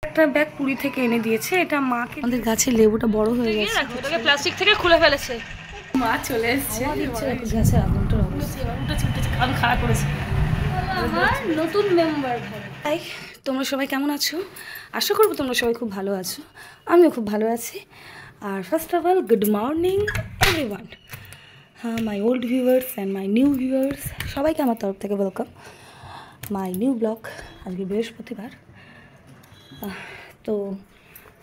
একটা ব্যাগ পুরী থেকে এনে দিয়েছে, এটা মাকে। আমাদের গাছের লেবুটা বড় হয়ে গেছে, ওটাকে প্লাস্টিক থেকে খুলে ফেলেছে। মা চলে এসেছে, গেছে আগুনটার অবস্থা কান খারাপ করেছে। আমার নতুন মেম্বার ভাই, তোমরা সবাই কেমন আছো? আশা করবো তোমরা সবাই খুব ভালো আছো, আমিও খুব ভালো আছি। আর first of all good morning everyone, হ্যাঁ my old viewers and my new viewers, সবাইকে আমার তরফ থেকে ওয়েলকাম মাই নিউ ব্লগ। আজকে বৃহস্পতিবার, তো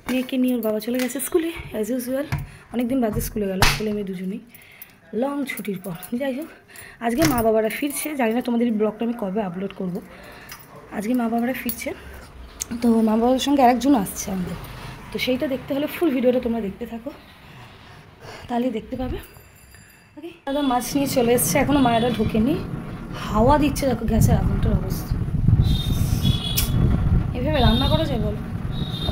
মেয়েকে নিয়ে ওর বাবা চলে গেছে স্কুলে অ্যাজ ইউজুয়াল। অনেকদিন বাদে স্কুলে গেল, স্কুলে মেয়ে দুজনেই লং ছুটির পর। যাই হোক, আজকে মা বাবারা ফিরছে, জানি না তোমাদের এই ব্লগটা আমি কবে আপলোড করব। আজকে মা বাবারা ফিরছে, তো মা বাবার সঙ্গে আরেকজন আসছে আমাদের, তো সেইটা দেখতে হলে ফুল ভিডিওটা তোমরা দেখতে থাকো, তাহলেই দেখতে পাবে। ওকে, দাদা মাছ নিয়ে চলে এসছে, এখনও মায়েরা ঢোকেনি। হাওয়া দিচ্ছে, দেখো গ্যাসের আগুনটার অবস্থা। এভাবে রান্না করা যায় বলো?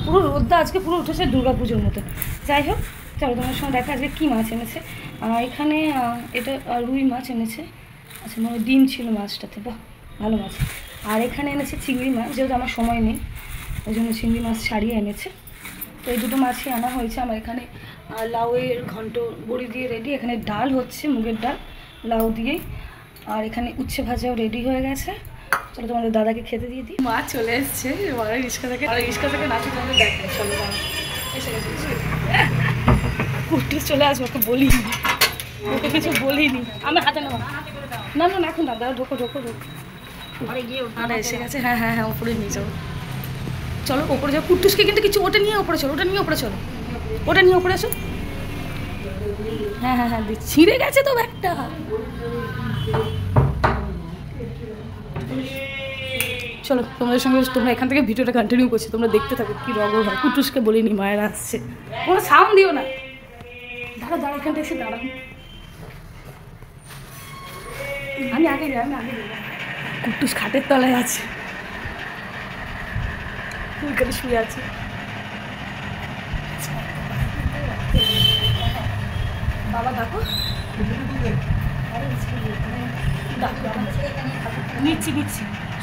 পুরো রোদটা আজকে পুরো উঠেছে দুর্গা পুজোর মতো। যাই হোক, চলো তোমার সঙ্গে দেখা আজকে কী মাছ এনেছে। এখানে এটা রুই মাছ এনেছে, আচ্ছা মানে ডিম ছিল মাছটাতে, বাহ ভালো মাছ। আর এখানে এনেছে চিংড়ি মাছ, যেহেতু আমার সময় নেই ওই জন্য চিংড়ি মাছ ছাড়িয়ে এনেছে। তো এই দুটো মাছই আনা হয়েছে। আমার এখানে লাউয়ের ঘন্ট বড়ি দিয়ে রেডি, এখানে ডাল হচ্ছে মুগের ডাল লাউ দিয়েই, আর এখানে উচ্ছে ভাজাও রেডি হয়ে গেছে। চলো তোমাদের দাদাকে খেতে দিয়ে দিই। মা চলে এসছে, এবারে রিক্সা থেকে নাচে তোমাদের দেখে। চলো এসে গেছে, কুর্তি চলে আসবে, ওকে বলিনি, ওকে কিছু বলিনি আমি। হাতে নেওয়া না না এখন না, দাদা ঢোকো। আরে এসে গেছে, হ্যাঁ হ্যাঁ হ্যাঁ, উপরে নিয়ে যাও। চলো ওপরে যাও, কুট্টুসকে কিন্তু কিছু ওটা নিয়ে ওপরে চলো, ওটা নিয়ে ওপরে চলো, ওটা নিয়ে ওপরে আসো। হ্যাঁ হ্যাঁ হ্যাঁ, ছিঁড়ে গেছে তো ব্যাগটা। চলো তোমাদের সঙ্গে, তোমরা এখান থেকে ভিডিওটা কন্টিনিউ করছি, তোমরা দেখতে থাকো কি রগর হয়। কুটুসকে বলিনি, মায়েরা আসছে, কোনো সাউন্ড দিও না। দাঁড়া এখানটা এসে দাঁড়াও, আমি আগে যাই। কুটুস খাটের তলায় আছে, ওইখানে শুয়ে আছে। বাবা ডাকো, নিচ্ছি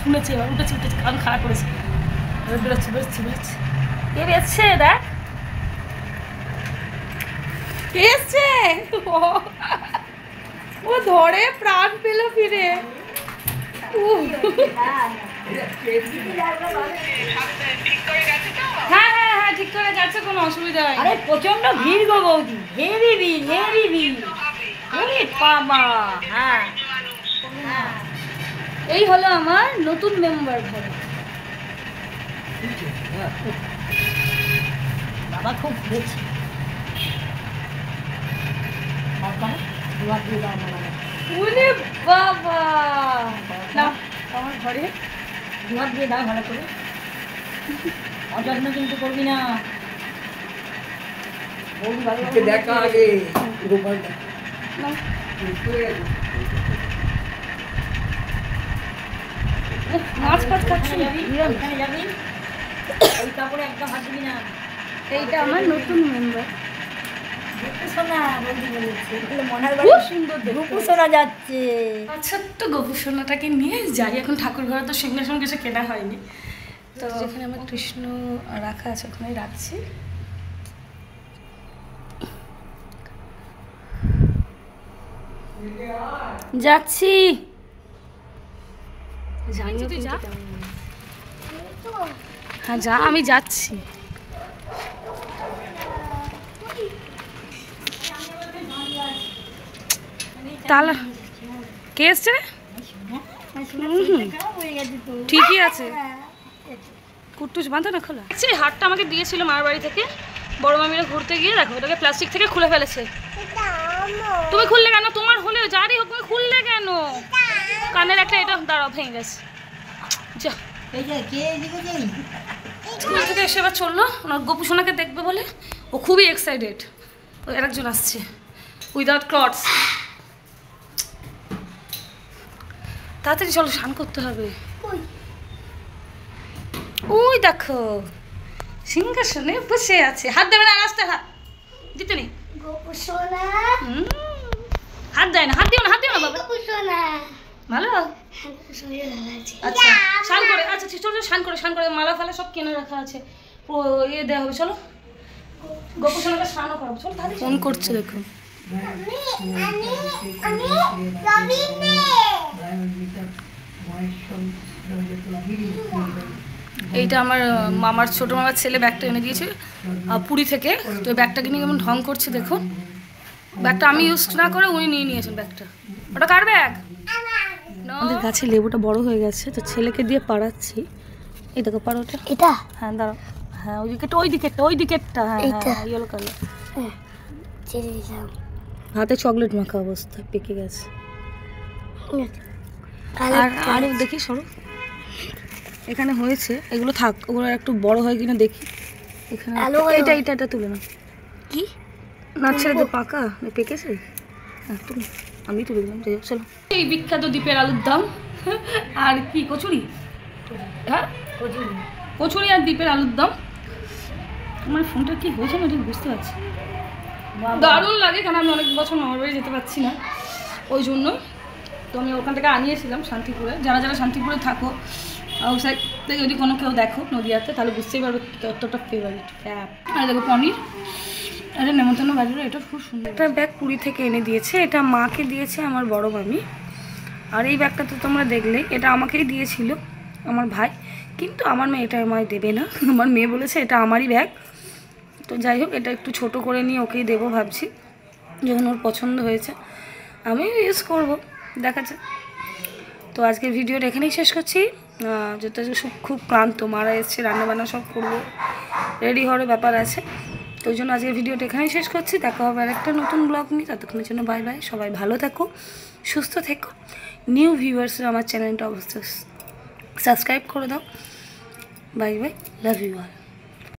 শুনেছি, এবার উঠেছি কান খারাপ করেছে। বেরোচ্ছি কে বেরোচ্ছে, দেখ কে এসছে। ও ধরে প্রাণ পেল ফিরে। হ্যাঁ হ্যাঁ হ্যাঁ, ঠিক করে গেছে, কোনো অসুবিধা নেই। আরে প্রচন্ড ভিড় গো বৌদি, হেভি ভিড়। বাবা হ্যাঁ, এই হলো আমার নতুন মেম্বার ঘর। বাবা খুব ঘুরেছে। ওরে বাবা, না আমার ঘরে দুহাত দিয়ে দাও ভালো করে, অযত্ন কিন্তু করবি না। দেখা আগে গোপালটা মাছ ফাছ খাচ্ছি। ওইখানে যাবি, ওই কাপড়ে একদম হাত দিবি না। এইটা আমার নতুন মেম্বার। খুব সুন্দর গোপুসোনা যাচ্ছে। আচ্ছা, তো গোপুসোনাটাকে নিয়ে যাই এখন ঠাকুর ঘরে, তো সিংহাসন কিছু কেনা হয়নি, তো যেখানে আমার কৃষ্ণ রাখা আছে ওখানেই রাখছি। যাচ্ছি, জানিও তুই যা। হ্যাঁ যা, আমি যাচ্ছি। তাহলে কে এসছে? ঠিকই আছে, কুট্টুস বাঁধা না খোলা। এই হাটটা আমাকে দিয়েছিল মার বাড়ি থেকে, বড় মামিরা ঘুরতে গিয়ে, দেখো এটাকে প্লাস্টিক থেকে খুলে ফেলেছে। তুমি খুললে কেন? তোমার হলেও যারই হোক, তুমি খুললে কেন? কানের একটা এটা দাঁড়াও, ভেঙে গেছে। যা, স্কুল থেকে এসে এবার চললো, ওনার গোপুসোনাকে দেখবে বলে ও খুবই এক্সাইটেড। ও আরেকজন আসছে উইদাউট ক্লথস। তাড়াতাড়ি চলো, স্নান করতে হবে। ওই দেখো সিংহাসনে বসে আছে, হাত দেবে না, রাস্তায় হাত দিতে নেই। হাত দেয় না, হাত দিও না বাবা। ভালো, আচ্ছা স্নান করে, আচ্ছা চলো স্নান করে মালা ফালা সব কিনে রাখা আছে। ইয়ে দেওয়া হবে। চলো গোপসোনাকে স্নানও করাবো। চলো তাহলে ফোন করছে দেখো। এইটা আমার মামার ছোট মামার ছেলে ব্যাগটা এনে দিয়েছে পুরী থেকে। তো ব্যাগটাকে নিয়ে কেমন ঢং করছে দেখো। ব্যাগটা আমি ইউজ না করে উনি নিয়ে নিয়েছেন ব্যাগটা। ওটা কার ব্যাগ? আমাদের গাছে লেবুটা বড় হয়ে গেছে, তো ছেলেকে দিয়ে পাড়াচ্ছি। এই দেখো পারো ওটা। এটা হ্যাঁ দাঁড়াও। হ্যাঁ ওই দিকেরটা হ্যাঁ হ্যাঁ ইয়েলো কালার। ছেড়ে দিলাম। হাতে চকলেট মাখা অবস্থা, পেকে গেছে। আর দেখি সরো, এখানে হয়েছে এগুলো থাক, ওগুলো একটু বড় হয় কিনা দেখি। এখানে এটা তুলে না কি না ছেড়ে তো পাকা পেকেছে। হ্যাঁ তুমি আমি তুলে দিলাম। যাই হোক চলো। এই বিখ্যাত দ্বীপের আলুর দম আর কি কচুরি। হ্যাঁ কচুরি আর দ্বীপের আলুর দম। আমার ফোনটা কি হয়েছে না ঠিক বুঝতে পারছি। দারুণ লাগে, কারণ আমি অনেক বছর মামার বাড়ি যেতে পারছি না, ওই জন্য। তো আমি ওখান থেকে আনিয়েছিলাম শান্তিপুরে। যারা যারা শান্তিপুরে থাকো আউটসাইড থেকে যদি কোনো কেউ দেখো নদীয়াতে, তাহলে বুঝতেই পারবে কতটা ফেভারিট। আর দেখো পনির, এটা নেমন্তন্ন বাড়ির, এটা খুব সুন্দর। একটা ব্যাগ পুরী থেকে এনে দিয়েছে, এটা মাকে দিয়েছে আমার বড় মামি। আর এই ব্যাগটা তো তোমরা দেখলে, এটা আমাকেই দিয়েছিল আমার ভাই, কিন্তু আমার মেয়ে এটা আমায় দেবে না। আমার মেয়ে বলেছে এটা আমারই ব্যাগ। তো যাই হোক, এটা একটু ছোট করে নিয়ে ওকেই দেবো ভাবছি, যখন ওর পছন্দ হয়েছে আমি ইউজ করবো, দেখা যাক। তো আজকের ভিডিওটা এখানেই শেষ করছি। যেটা খুব ক্লান্ত, মারা এসছে, রান্নাবান্না সব করবো, রেডি হওয়ার ব্যাপার আছে। তো ওই জন্য আজকের ভিডিওটা এখানেই শেষ করছি। দেখা হবে আর একটা নতুন ব্লগ নিয়ে, ততক্ষণের জন্য বাই বাই। সবাই ভালো থাকো, সুস্থ থেকো। নিউ ভিউয়ার্সরা আমার চ্যানেলটা অবশ্যই সাবস্ক্রাইব করে দাও। Bye bye, love you all.